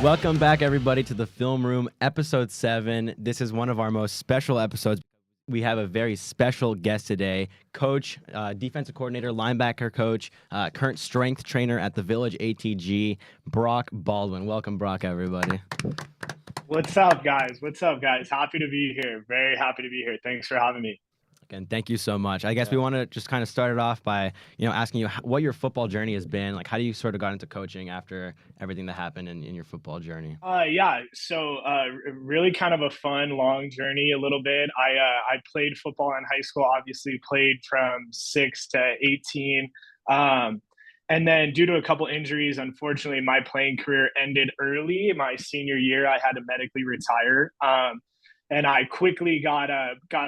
Welcome back, everybody, to the Film Room, episode 7. This is one of our most special episodes. We have a very special guest today, coach, defensive coordinator, linebacker coach, current strength trainer at the Village ATG, Brock Baldwin. Welcome, Brock, everybody. What's up, guys? Happy to be here. Very happy to be here. Thanks for having me. Again, thank you so much. I guess we want to just kind of start it off by, asking you what your football journey has been. Like, how do you sort of got into coaching after everything that happened in your football journey? So really kind of a fun, long journey a little bit. I played football in high school, obviously played from 6 to 18. And then due to a couple injuries, unfortunately, my playing career ended early. My senior year, I had to medically retire. And I quickly got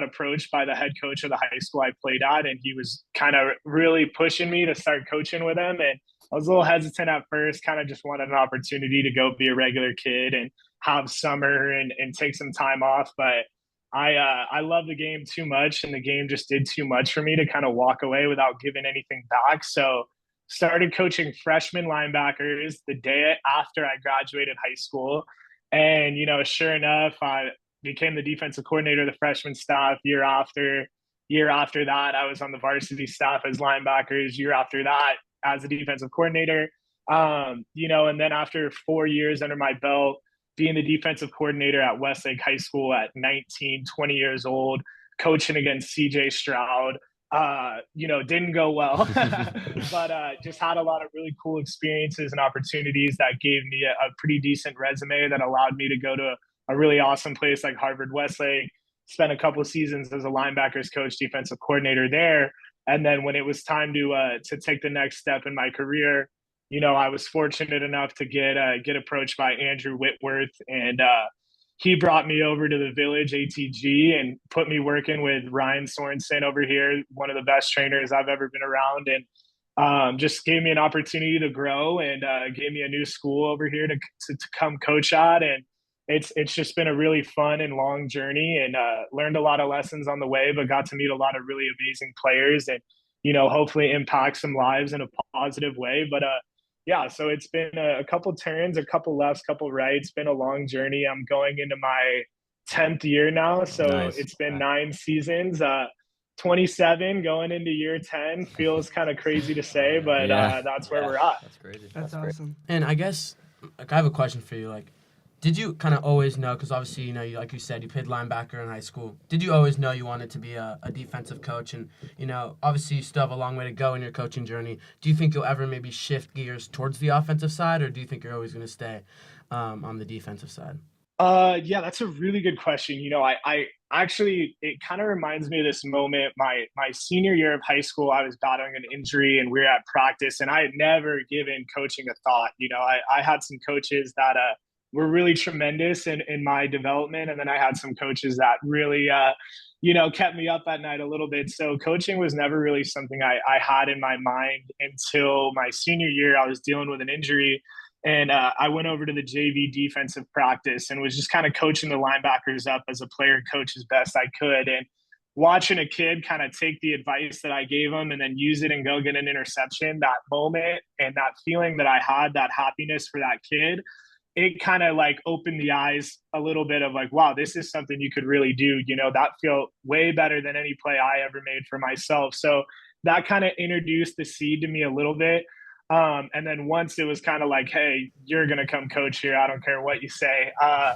approached by the head coach of the high school I played at, and he was kind of really pushing me to start coaching with him. And I was a little hesitant at first, kind of just wanted an opportunity to go be a regular kid and have summer and take some time off. But I love the game too much, and the game just did too much for me to kind of walk away without giving anything back. So started coaching freshman linebackers the day after I graduated high school. And, sure enough, I became the defensive coordinator of the freshman staff. Year after that, I was on the varsity staff as linebackers. Year after that, as a defensive coordinator. And then after 4 years under my belt, being the defensive coordinator at Westlake High School at 19, 20 years old, coaching against CJ Stroud, didn't go well, but just had a lot of really cool experiences and opportunities that gave me a pretty decent resume that allowed me to go to a really awesome place like Harvard Westlake, spent a couple of seasons as a linebackers coach, defensive coordinator there. And then when it was time to take the next step in my career, I was fortunate enough to get approached by Andrew Whitworth, and he brought me over to the Village ATG and put me working with Ryan Sorensen over here, one of the best trainers I've ever been around, and just gave me an opportunity to grow and gave me a new school over here to come coach at. And it's just been a really fun and long journey, and learned a lot of lessons on the way, but got to meet a lot of really amazing players and, hopefully impact some lives in a positive way. But so it's been a couple turns, a couple lefts, couple rights, been a long journey. I'm going into my 10th year now. So nice. It's been 9 seasons, 27 going into year 10 feels kind of crazy to say, but that's where we're at. That's crazy. That's awesome. And I guess, I have a question for you. Did you kind of always know, because obviously, you like you said, you played linebacker in high school. Did you always know you wanted to be a defensive coach? And, obviously you still have a long way to go in your coaching journey. Do you think you'll ever maybe shift gears towards the offensive side, or do you think you're always going to stay on the defensive side? That's a really good question. I actually, it kind of reminds me of this moment. My senior year of high school, I was battling an injury and we were at practice, and I had never given coaching a thought. I had some coaches that were really tremendous in my development. And then I had some coaches that really, kept me up at night a little bit. So coaching was never really something I had in my mind until my senior year. I was dealing with an injury, and I went over to the JV defensive practice and was just kind of coaching the linebackers up as a player coach as best I could. And watching a kid kind of take the advice that I gave him and then use it and go get an interception, that moment and that feeling that I had, that happiness for that kid, it kind of opened the eyes a little bit of wow, this is something you could really do. That felt way better than any play I ever made for myself. So that kind of introduced the seed to me a little bit. And then once it was kind of hey, you're going to come coach here, I don't care what you say. I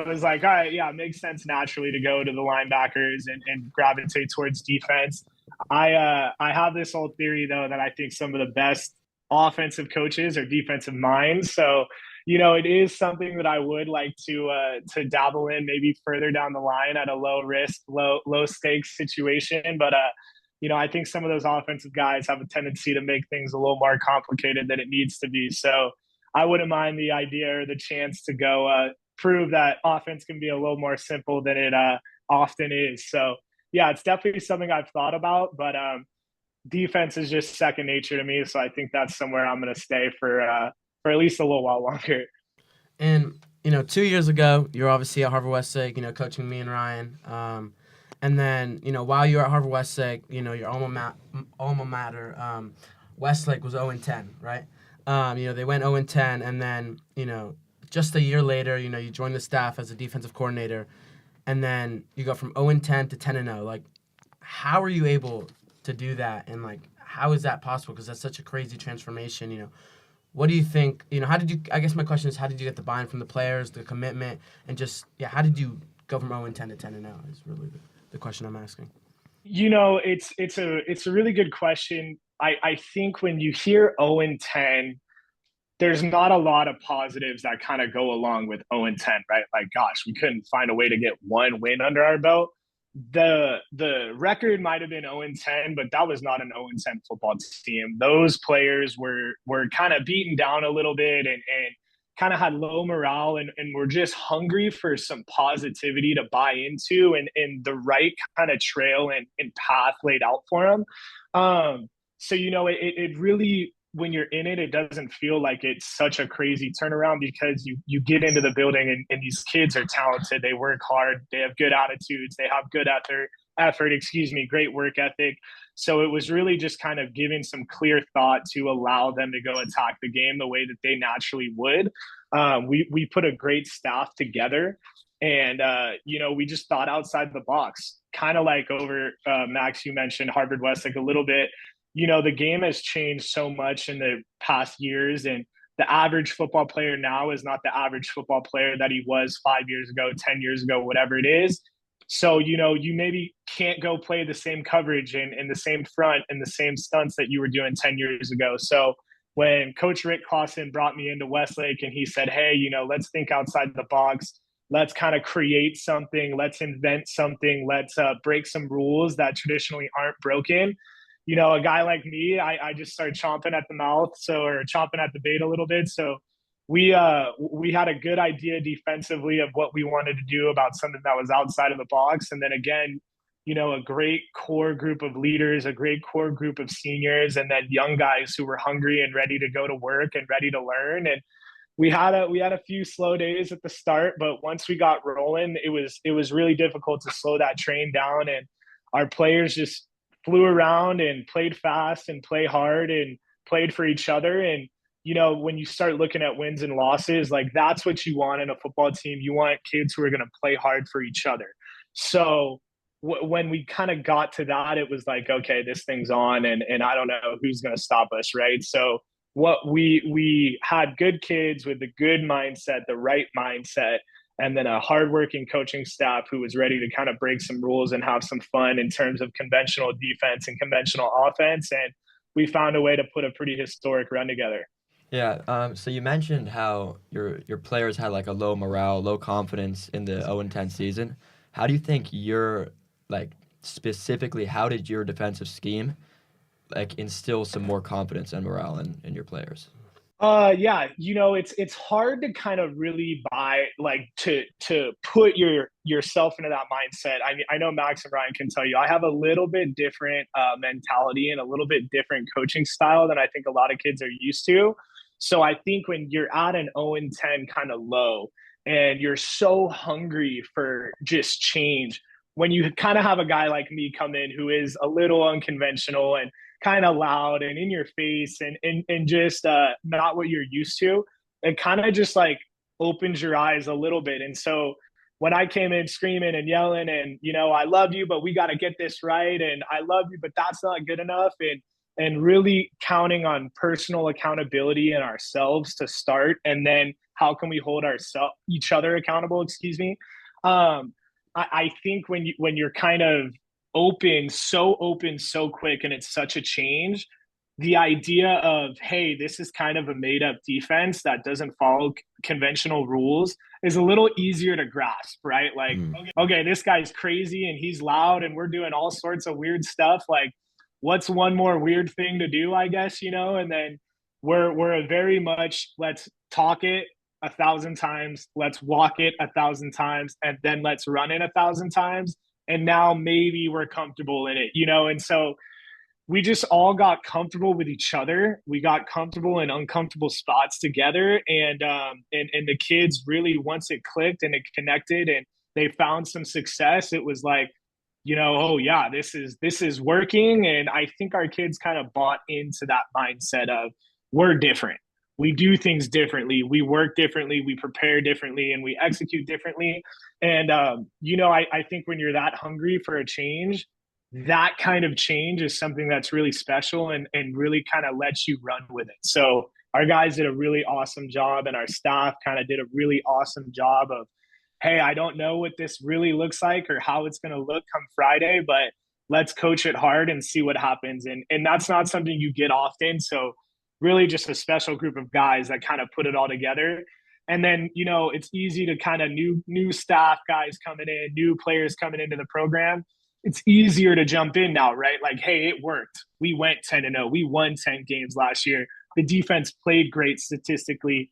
was all right, yeah, it makes sense naturally to go to the linebackers and gravitate towards defense. I have this whole theory, though, that I think some of the best offensive coaches are defensive minds. So it is something that I would like to dabble in maybe further down the line at a low risk, low stakes situation. But, I think some of those offensive guys have a tendency to make things a little more complicated than it needs to be. So I wouldn't mind the idea or the chance to go prove that offense can be a little more simple than it often is. So, yeah, it's definitely something I've thought about, but defense is just second nature to me. So I think that's somewhere I'm going to stay for at least a little while longer. And, 2 years ago, you're obviously at Harvard Westlake, coaching me and Ryan. And then, while you were at Harvard Westlake, your alma mater, Westlake was 0-10, right? They went 0-10, and then, just a year later, you join the staff as a defensive coordinator, and then you go from 0-10 to 10-0. Like, how are you able to do that? And, like, how is that possible? Because that's such a crazy transformation, What do you think, I guess my question is, how did you get the buy-in from the players, the commitment, and just, how did you go from 0-10 to 10-0 is really the question I'm asking. It's a really good question. I think when you hear 0-10, there's not a lot of positives that kind of go along with 0-10, right? Like, gosh, we couldn't find a way to get one win under our belt. The record might have been 0-10, but that was not an 0-10 football team. Those players were kind of beaten down a little bit and kind of had low morale and were just hungry for some positivity to buy into and the right kind of trail and path laid out for them. So, it really, when you're in it, it doesn't feel like it's such a crazy turnaround because you get into the building and these kids are talented. They work hard. They have good attitudes. They have good effort, great work ethic. So it was really just kind of giving some clear thought to allow them to go attack the game the way that they naturally would. We put a great staff together and, we just thought outside the box, kind of like over Max, you mentioned Harvard Westlake a little bit. The game has changed so much in the past years, and the average football player now is not the average football player that he was 5 years ago, 10 years ago, whatever it is. So, you maybe can't go play the same coverage and the same front and the same stunts that you were doing 10 years ago. So when Coach Rick Clausen brought me into Westlake and he said, hey, let's think outside the box. Let's kind of create something. Let's invent something. Let's break some rules that traditionally aren't broken. A guy like me, I just started chomping at the mouth, or chomping at the bait a little bit. So we had a good idea defensively of what we wanted to do about something that was outside of the box. And then again, a great core group of leaders, a great core group of seniors, and then young guys who were hungry and ready to go to work and ready to learn. And we had a few slow days at the start, but once we got rolling, it was really difficult to slow that train down. And our players just flew around and played fast and play hard and played for each other. And, when you start looking at wins and losses, like that's what you want in a football team. You want kids who are going to play hard for each other. So when we kind of got to that, it was like, okay, this thing's on and I don't know who's going to stop us. Right. So what we had good kids with the good mindset, the right mindset, and then a hardworking coaching staff who was ready to kind of break some rules and have some fun in terms of conventional defense and conventional offense. And we found a way to put a pretty historic run together. Yeah. So you mentioned how your players had like a low morale, low confidence in the 0-10 season. How do you think specifically, how did your defensive scheme instill some more confidence and morale in your players? It's hard to kind of really to put yourself into that mindset. I mean, I know Max and Ryan can tell you, I have a little bit different mentality and a little bit different coaching style than I think a lot of kids are used to. So I think when you're at an 0-10 kind of low and you're so hungry for just change, when you kind of have a guy like me come in who is a little unconventional and kind of loud and in your face and just not what you're used to, it kind of just like opens your eyes a little bit. And so when I came in screaming and yelling and, I love you, but we got to get this right. And I love you, but that's not good enough. And really counting on personal accountability and ourselves to start. And then how can we hold each other accountable, I think when you're kind of open so quick and it's such a change, the idea of, hey, this is kind of a made up defense that doesn't follow conventional rules is a little easier to grasp, right? Like, okay, this guy's crazy and he's loud and we're doing all sorts of weird stuff. Like, what's one more weird thing to do, I guess, and then we're a very much, let's talk it 1,000 times, let's walk it 1,000 times, and then let's run it 1,000 times. And now maybe we're comfortable in it, And so we just all got comfortable with each other. We got comfortable in uncomfortable spots together. And the kids really, once it clicked and it connected and they found some success, it was like, oh yeah, this is working. And I think our kids kind of bought into that mindset of we're different. we do things differently, we work differently, we prepare differently, and we execute differently. And I think when you're that hungry for a change, that kind of change is something that's really special and really kind of lets you run with it. So our guys did a really awesome job, and our staff kind of did a really awesome job of, hey, I don't know what this really looks like or how it's going to look come Friday, but let's coach it hard and see what happens. And that's not something you get often. So really just a special group of guys that kind of put it all together. And then, it's easy to kind of new staff guys coming in, new players coming into the program. It's easier to jump in now, right? Like, hey, it worked. We went 10-0. We won 10 games last year. The defense played great statistically.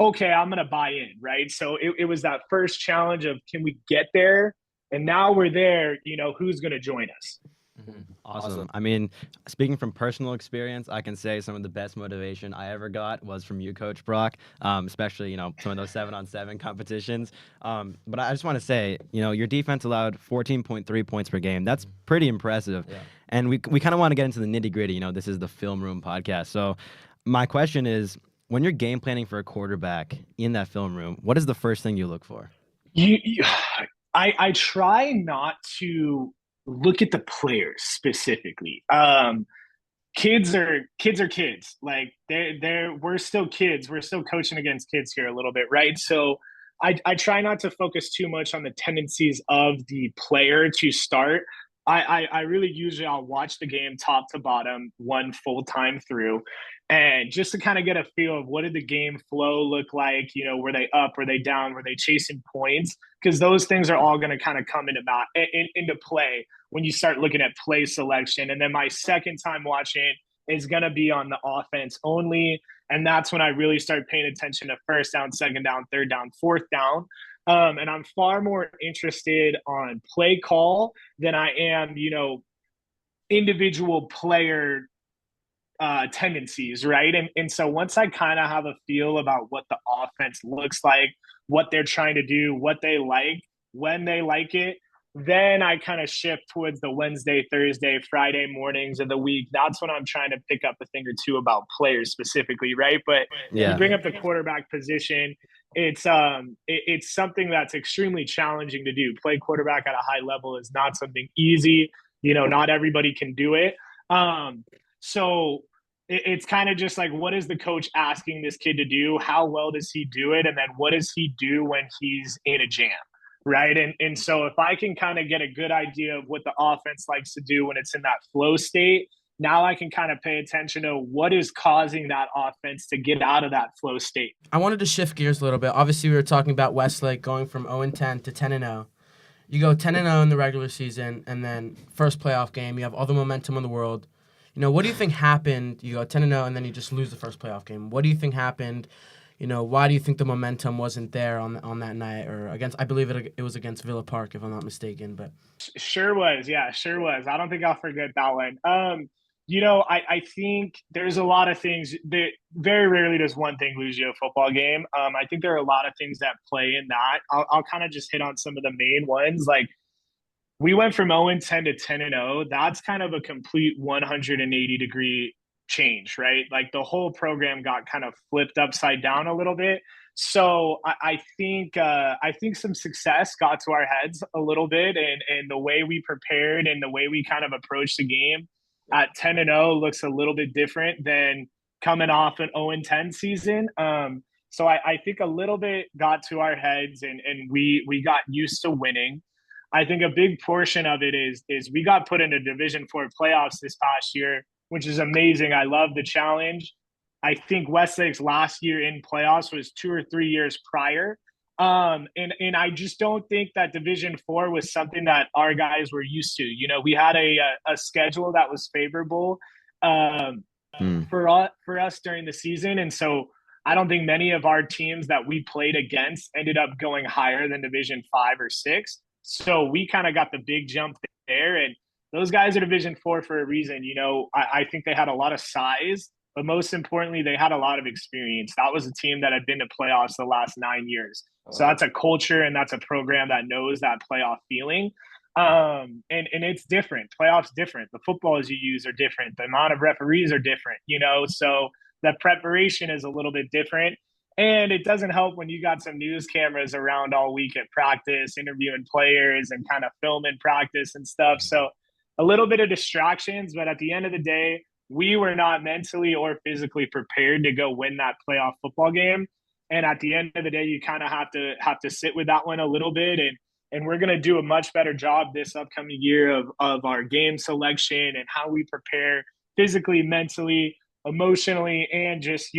Okay, I'm going to buy in, right? So it was that first challenge of, can we get there? And now we're there, who's going to join us? Mm-hmm. Awesome. I mean, speaking from personal experience, I can say some of the best motivation I ever got was from you, Coach Brock, especially, some of those 7-on-7 competitions. But I just want to say, your defense allowed 14.3 points per game. That's pretty impressive. Yeah. And we kind of want to get into the nitty gritty. This is the Film Room podcast. So my question is, when you're game planning for a quarterback in that film room, what is the first thing you look for? I try not to look at the players specifically. Kids are kids. Like we're still kids. We're still coaching against kids here a little bit, right? So I try not to focus too much on the tendencies of the player to start. I really usually I'll watch the game top to bottom, one full time through, and just to kind of get a feel of what did the game flow look like. Were they up? Were they down? Were they chasing points? Because those things are all going to kind of come into play when you start looking at play selection. And then my second time watching is going to be on the offense only. And that's when I really start paying attention to first down, second down, third down, fourth down. And I'm far more interested on play call than I am, individual player tendencies, right? And so once I kind of have a feel about what the offense looks like, what they're trying to do, what they like, when they like it, then I kind of shift towards the Wednesday, Thursday, Friday mornings of the week. That's when I'm trying to pick up a thing or two about players specifically, right? But you bring up the quarterback position. It's something that's extremely challenging to do. Play quarterback at a high level is not something easy. Not everybody can do it. So it's kind of just like, what is the coach asking this kid to do? How well does he do it? And then what does he do when he's in a jam? Right. And so if I can kind of get a good idea of what the offense likes to do when it's in that flow state, now I can kind of pay attention to what is causing that offense to get out of that flow state. I wanted to shift gears a little bit. Obviously, we were talking about Westlake going from 0-10 to 10-0. You go 10-0 in the regular season, and then first playoff game, you have all the momentum in the world. What do you think happened? You go 10-0, and then you just lose the first playoff game. What do you think happened? Why do you think the momentum wasn't there on that night, or against? I believe it was against Villa Park, if I'm not mistaken. But sure was, yeah, sure was. I don't think I'll forget that one. I think there's a lot of things that very rarely does one thing lose you a football game. I think there are a lot of things that play in that. I'll kind of just hit on some of the main ones. Like, we went from 0-10 to 10-0. That's kind of a complete 180-degree change, right? Like, the whole program got kind of flipped upside down a little bit. So I think some success got to our heads a little bit, and the way we prepared and the way we kind of approached the game at 10-0 looks a little bit different than coming off an 0-10 season. So I think a little bit got to our heads, and we got used to winning. I think a big portion of it is we got put into Division IV playoffs this past year, which is amazing. I love the challenge. I think Westlake's last year in playoffs was 2 or 3 years prior. And I just don't think that Division IV was something that our guys were used to. We had a schedule that was favorable for us during the season. And so I don't think many of our teams that we played against ended up going higher than Division V or VI. So we kind of got the big jump there. And those guys are Division IV for a reason. I think they had a lot of size, but most importantly, they had a lot of experience. That was a team that had been to playoffs the last 9 years. So that's a culture, and that's a program that knows that playoff feeling. And it's different. Playoffs different. The footballs you use are different. The amount of referees are different, So the preparation is a little bit different. And it doesn't help when you got some news cameras around all week at practice, interviewing players and kind of filming practice and stuff. So a little bit of distractions, but at the end of the day, we were not mentally or physically prepared to go win that playoff football game. And at the end of the day, you kind of have to sit with that one a little bit. And we're going to do a much better job this upcoming year of our game selection and how we prepare physically, mentally, emotionally, and just,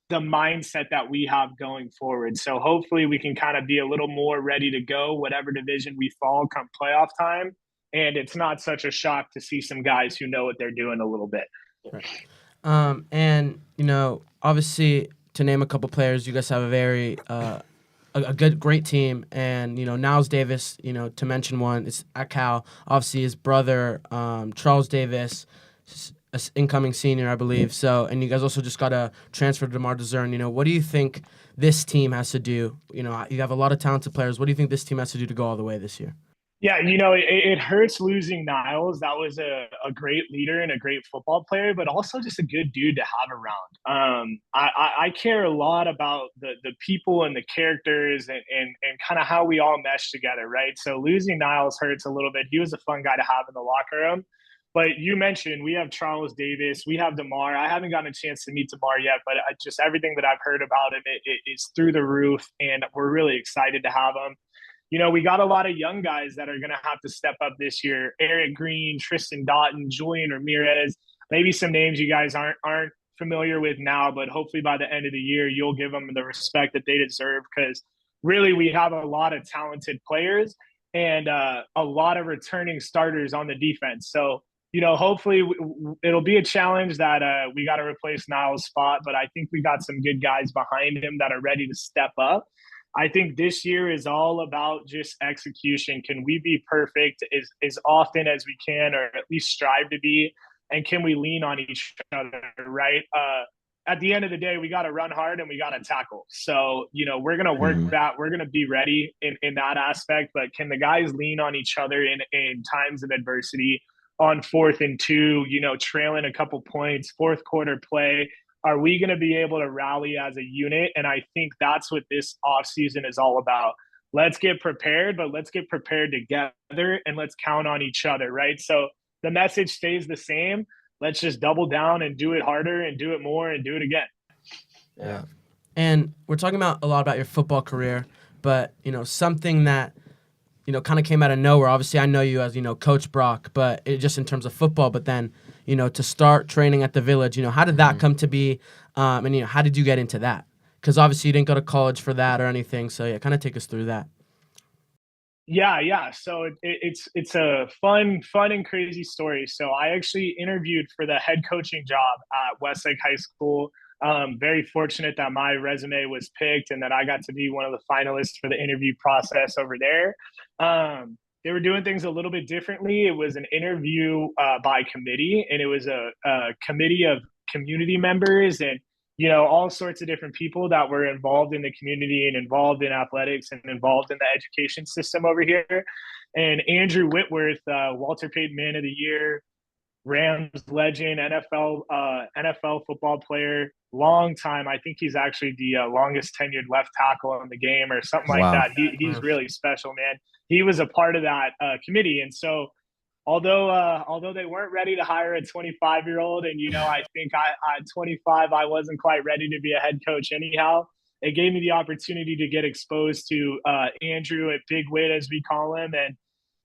the mindset that we have going forward. So hopefully we can kind of be a little more ready to go, whatever division we fall come playoff time. And it's not such a shock to see some guys who know what they're doing a little bit. Right. And, obviously, to name a couple players, you guys have a very great team. And, Niles Davis, to mention one, is at Cal. Obviously, his brother, Charles Davis, incoming senior, I believe. So, and you guys also just got a transfer to DeMar DeZern. What do you think this team has to do? You have a lot of talented players. What do you think this team has to do to go all the way this year? Yeah, it hurts losing Niles. That was a great leader and a great football player, but also just a good dude to have around. I care a lot about the people and the characters and kind of how we all mesh together, right? So losing Niles hurts a little bit. He was a fun guy to have in the locker room. But you mentioned we have Charles Davis, we have DeMar. I haven't gotten a chance to meet DeMar yet, but just everything that I've heard about him is through the roof, and we're really excited to have him. We got a lot of young guys that are going to have to step up this year. Eric Green, Tristan Doughton, Julian Ramirez, maybe some names you guys aren't familiar with now, but hopefully by the end of the year, you'll give them the respect that they deserve, because really we have a lot of talented players and a lot of returning starters on the defense. So, hopefully it'll be a challenge that we got to replace Niles' spot, but I think we got some good guys behind him that are ready to step up. I think this year is all about just execution. Can we be perfect as often as we can, or at least strive to be? And can we lean on each other, right? At the end of the day, we got to run hard and we got to tackle. So, we're going to work that. We're going to be ready in that aspect. But can the guys lean on each other in times of adversity on 4th and 2, trailing a couple points, fourth quarter play? Are we going to be able to rally as a unit? And I think that's what this offseason is all about. Let's get prepared, but let's get prepared together and let's count on each other, right? So the message stays the same. Let's just double down and do it harder and do it more and do it again. Yeah. And we're talking a lot about your football career, but, something that, kind of came out of nowhere. Obviously, I know you as, Coach Brock, but just in terms of football, but then, to start training at the Village, how did that come to be? And, how did you get into that? Because obviously you didn't go to college for that or anything. So, yeah, kind of take us through that. Yeah. So it's a fun and crazy story. So I actually interviewed for the head coaching job at Westlake High School. Very fortunate that my resume was picked and that I got to be one of the finalists for the interview process over there. They were doing things a little bit differently. It was an interview by committee, and it was a committee of community members and, all sorts of different people that were involved in the community and involved in athletics and involved in the education system over here. And Andrew Whitworth, Walter Payton Man of the Year, Rams legend, NFL football player, long time. I think he's actually the longest tenured left tackle in the game or something like that. He's really special, man. He was a part of that committee. And so although they weren't ready to hire a 25-year-old, and, I think at 25, I wasn't quite ready to be a head coach anyhow. It gave me the opportunity to get exposed to Andrew at Big Wit, as we call him. And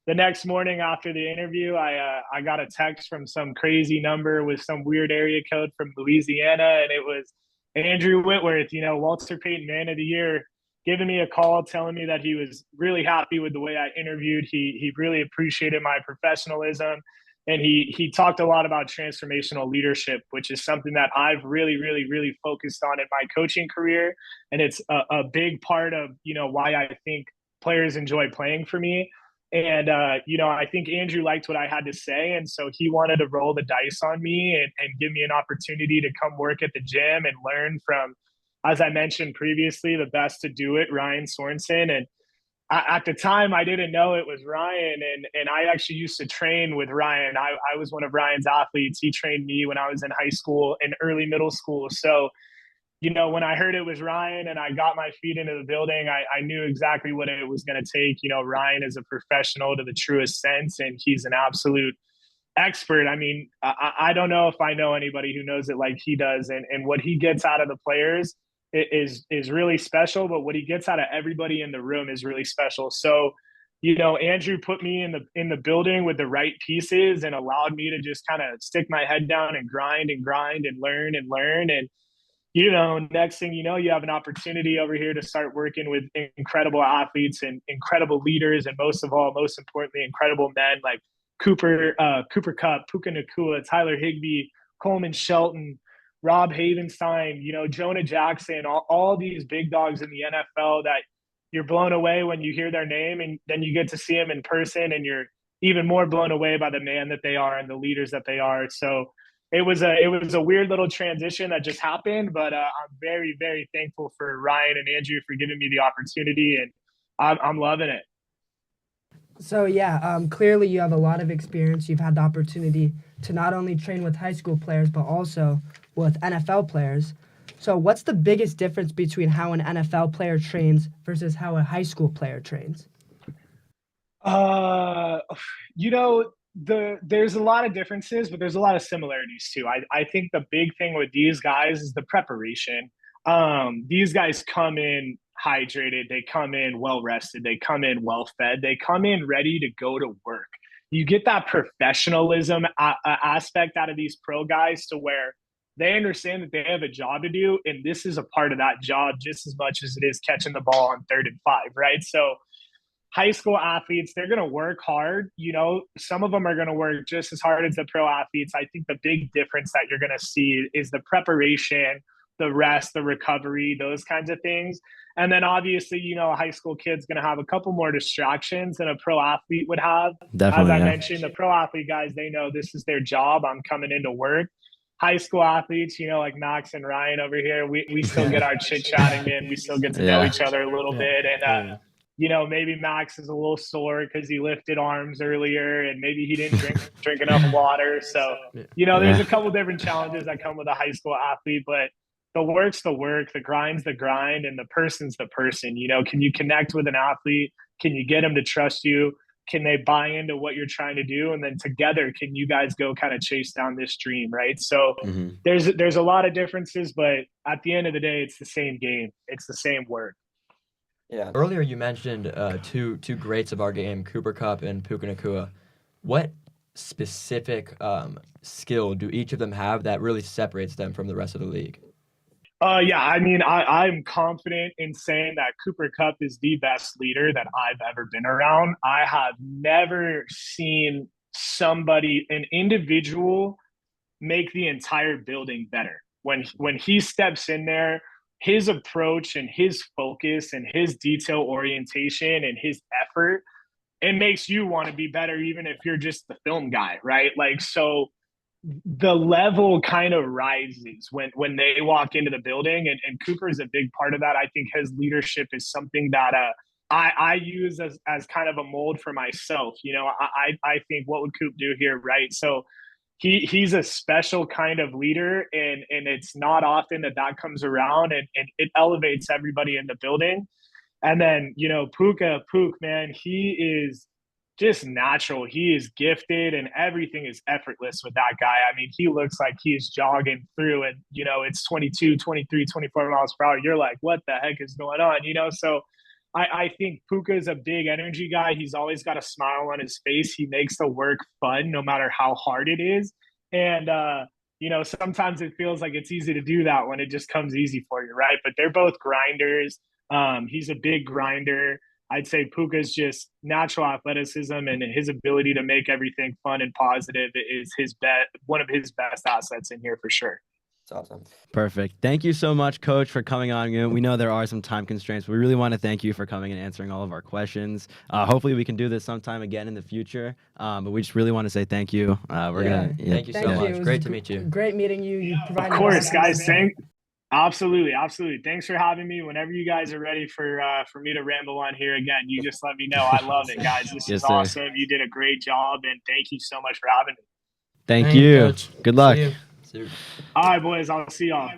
the next morning after the interview, I got a text from some crazy number with some weird area code from Louisiana, and it was Andrew Whitworth, Walter Payton Man of the Year, giving me a call, telling me that he was really happy with the way I interviewed. He really appreciated my professionalism, and he talked a lot about transformational leadership, which is something that I've really, really, really focused on in my coaching career, and it's a big part of why I think players enjoy playing for me. And, I think Andrew liked what I had to say. And so he wanted to roll the dice on me and give me an opportunity to come work at the gym and learn from, as I mentioned previously, the best to do it, Ryan Sorensen. And at the time I didn't know it was Ryan, and I actually used to train with Ryan. I was one of Ryan's athletes. He trained me when I was in high school and early middle school. So, when I heard it was Ryan and I got my feet into the building, I knew exactly what it was going to take. Ryan is a professional to the truest sense, and he's an absolute expert. I mean, I don't know if I know anybody who knows it like he does, and what he gets out of the players is really special, but what he gets out of everybody in the room is really special. So, Andrew put me in the building with the right pieces and allowed me to just kind of stick my head down and grind and learn and learn. And, next thing you know, you have an opportunity over here to start working with incredible athletes and incredible leaders. And most importantly, incredible men like Cooper Kupp, Puka Nacua, Tyler Higbee, Coleman Shelton, Rob Havenstein, Jonah Jackson, all these big dogs in the NFL that you're blown away when you hear their name, and then you get to see them in person, and you're even more blown away by the man that they are and the leaders that they are. So it was a weird little transition that just happened, but I'm very, very thankful for Ryan and Andrew for giving me the opportunity, and I'm loving it. So clearly you have a lot of experience. You've had the opportunity to not only train with high school players, but also with NFL players. So what's the biggest difference between how an NFL player trains versus how a high school player trains? There's a lot of differences, but there's a lot of similarities too. I think the big thing with these guys is the preparation. These guys come in hydrated, they come in well rested, they come in well fed, they come in ready to go to work. You get that professionalism aspect out of these pro guys to where they understand that they have a job to do, and this is a part of that job just as much as it is catching the ball on 3rd and 5, right? So high school athletes, they're going to work hard. Some of them are going to work just as hard as the pro athletes. I think the big difference that you're going to see is the preparation, the rest, the recovery, those kinds of things. And then obviously, a high school kid's going to have a couple more distractions than a pro athlete would have. Definitely, as I mentioned, the pro athlete guys, they know this is their job. I'm coming into work. High school athletes, like Max and Ryan over here, we still get our chit-chatting in. We still get to know each other a little bit. And, maybe Max is a little sore because he lifted arms earlier and maybe he didn't drink enough water. So, there's a couple different challenges that come with a high school athlete, but the work's the work, the grind's the grind, and the person's the person. Can you connect with an athlete? Can you get them to trust you? Can they buy into what you're trying to do? And then together, can you guys go kind of chase down this dream, right? So there's a lot of differences, but at the end of the day, it's the same game. It's the same work. Yeah. Earlier you mentioned two greats of our game, Cooper Kupp and Puka Nacua. What specific skill do each of them have that really separates them from the rest of the league? I mean, I'm confident in saying that Cooper Kupp is the best leader that I've ever been around. I have never seen an individual make the entire building better. When he steps in there, his approach and his focus and his detail orientation and his effort, it makes you want to be better, even if you're just the film guy, right? So the level kind of rises when they walk into the building, and Cooper is a big part of that. I think his leadership is something that I use as kind of a mold for myself. I think, what would Coop do here, right? So he's a special kind of leader, and it's not often that comes around, and it elevates everybody in the building. And then, Pook, man, he is just natural. He is gifted, and everything is effortless with that guy. I mean, he looks like he's jogging through, and, it's 22, 23, 24 miles per hour. You're like, what the heck is going on? So I think Puka is a big energy guy. He's always got a smile on his face. He makes the work fun no matter how hard it is. And, sometimes it feels like it's easy to do that when it just comes easy for you, right? But they're both grinders. He's a big grinder. I'd say Puka's just natural athleticism, and his ability to make everything fun and positive is one of his best assets in here for sure. That's awesome. Perfect. Thank you so much, Coach, for coming on. We know there are some time constraints. We really want to thank you for coming and answering all of our questions. Hopefully we can do this sometime again in the future. But we just really want to say thank you. Thank you so much. Great to meet you. Great meeting you. You provided Of course, guys. Absolutely, absolutely. Thanks for having me. Whenever you guys are ready for me to ramble on here again, you just let me know. I love it, guys. This Yes, is sir. awesome. You did a great job, and thank you so much for having me. Thank Thank you, you. Coach. Good luck. See you. So, All right, boys. I'll see y'all.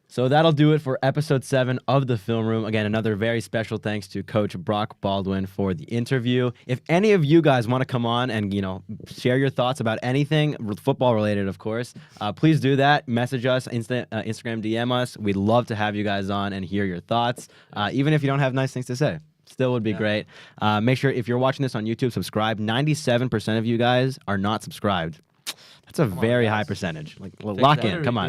So that'll do it for episode 7 of the Film Room. Again, another very special thanks to Coach Brock Baldwin for the interview. If any of you guys want to come on and share your thoughts about anything football related, of course, please do that. Message us, Instagram DM us. We'd love to have you guys on and hear your thoughts, even if you don't have nice things to say. Still would be great. Make sure if you're watching this on YouTube, subscribe. 97% of you guys are not subscribed. That's a very high percentage. Like, lock in. Come on.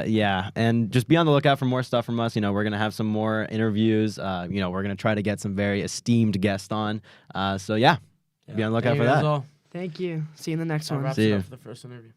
Yeah, and just be on the lookout for more stuff from us. We're gonna have some more interviews. We're gonna try to get some very esteemed guests on. So yeah, be on the lookout for that. Thank you. See you in the next That one. wraps See it you. up for the first interview.